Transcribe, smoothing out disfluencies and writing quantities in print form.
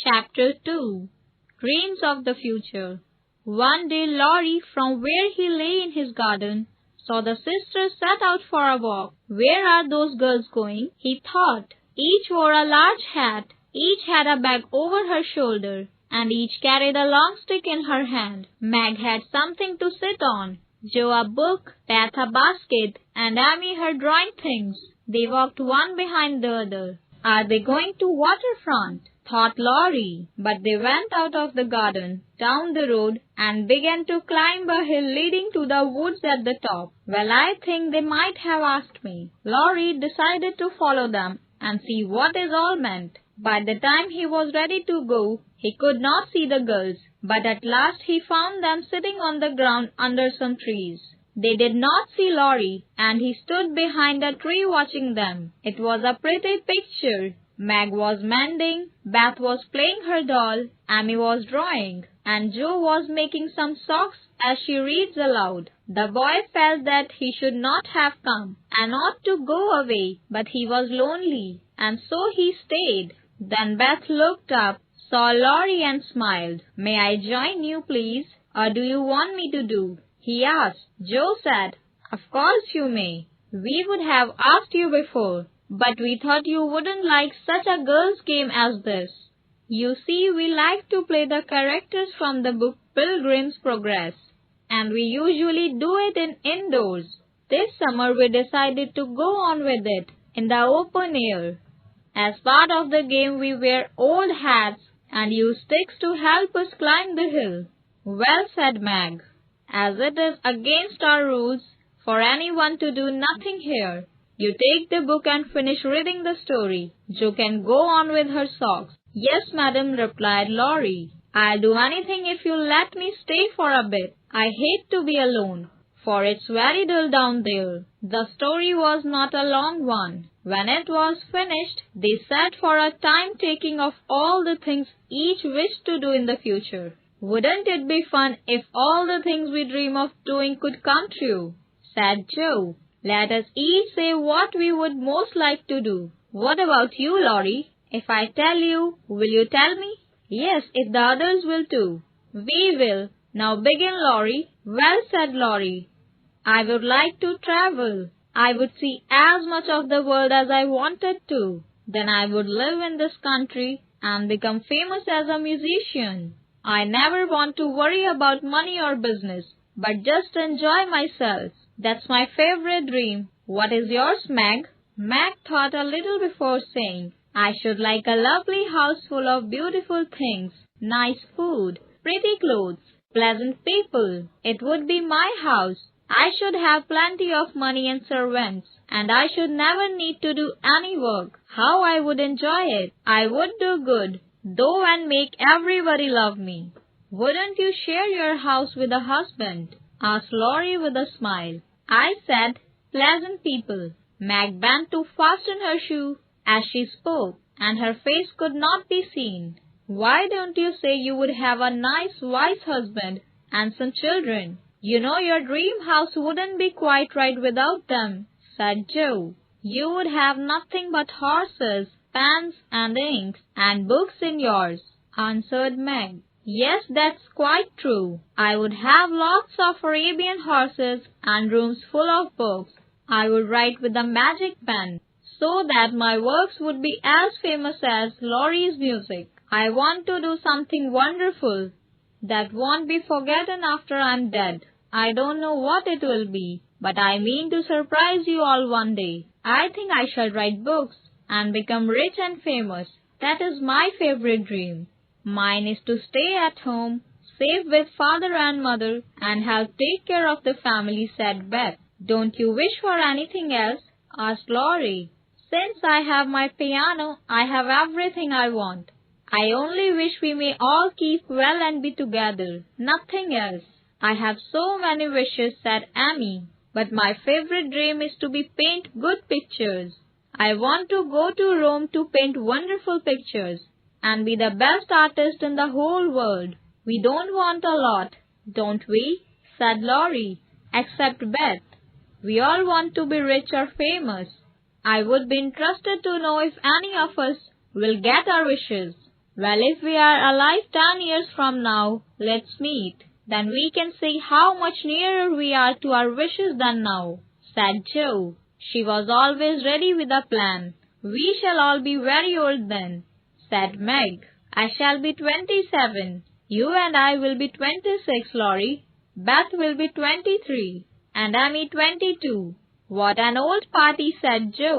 Chapter 2 Dreams of the Future. One day Laurie, from where he lay in his garden, saw the sisters set out for a walk. Where are those girls going? He thought. Each wore a large hat, each had a bag over her shoulder, and each carried a long stick in her hand. Meg had something to sit on, Jo a book, Beth a basket, and Amy her drawing things. They walked one behind the other. Are they going to waterfront? Thought Laurie, but they went out of the garden, down the road, and began to climb a hill leading to the woods at the top. Well, I think they might have asked me. Laurie decided to follow them and see what it all meant. By the time he was ready to go, he could not see the girls, but at last he found them sitting on the ground under some trees. They did not see Laurie, and he stood behind a tree watching them. It was a pretty picture. Meg was mending, Beth was playing her doll, Amy was drawing, and Jo was making some socks as she reads aloud. The boy felt that he should not have come and ought to go away, but he was lonely, and so he stayed. Then Beth looked up, saw Laurie, and smiled. "May I join you, please? Or do you want me to do?" he asked. Jo said, "Of course you may. We would have asked you before, but we thought you wouldn't like such a girls' game as this. You see, we like to play the characters from the book Pilgrim's Progress, and we usually do it indoors. This summer we decided to go on with it in the open air. As part of the game, we wear old hats and use sticks to help us climb the hill." "Well," said Meg, "as it is against our rules for anyone to do nothing here, you take the book and finish reading the story. Jo can go on with her socks." "Yes, madam," replied Laurie. "I'll do anything if you'll let me stay for a bit. I hate to be alone, for it's very dull down there." The story was not a long one. When it was finished, they sat for a time taking of all the things each wished to do in the future. "Wouldn't it be fun if all the things we dream of doing could come true?" said Jo. "Let us each say what we would most like to do. What about you, Laurie? If I tell you, will you tell me?" "Yes, if the others will too." "We will. Now begin, Laurie." "Well," said Laurie, "I would like to travel. I would see as much of the world as I wanted to. Then I would live in this country and become famous as a musician. I never want to worry about money or business, but just enjoy myself. That's my favorite dream. What is yours, Meg?" Meg thought a little before saying, "I should like a lovely house full of beautiful things, nice food, pretty clothes, pleasant people. It would be my house. I should have plenty of money and servants, and I should never need to do any work. How I would enjoy it! I would do good, though, and make everybody love me." "Wouldn't you share your house with a husband?" asked Laurie with a smile. "I said, pleasant people." Meg bent to fasten her shoe as she spoke, and her face could not be seen. "Why don't you say you would have a nice, wise husband and some children? You know your dream house wouldn't be quite right without them," said Jo. "You would have nothing but horses, pens and inks, and books in yours," answered Meg. "Yes, that's quite true. I would have lots of Arabian horses and rooms full of books. I would write with a magic pen, so that my works would be as famous as Laurie's music. I want to do something wonderful that won't be forgotten after I'm dead. I don't know what it will be, but I mean to surprise you all one day. I think I shall write books and become rich and famous. That is my favorite dream. Mine is to stay at home, safe with father and mother, and help take care of the family," said Beth. "Don't you wish for anything else?" asked Laurie. "Since I have my piano, I have everything I want. I only wish we may all keep well and be together. Nothing else." "I have so many wishes," said Amy, "but my favorite dream is to paint good pictures. I want to go to Rome to paint wonderful pictures and be the best artist in the whole world." "We don't want a lot, don't we?" said Laurie, "except Beth. We all want to be rich or famous. I would be interested to know if any of us will get our wishes." Well, if we are alive 10 years from now, let's meet. Then we can see how much nearer we are to our wishes than now, said Jo. She was always ready with a plan. We shall all be very old then, said Meg. I shall be 27. You and I will be 26, Laurie. Beth will be 23. And Amy 22. What an old party, said Jo.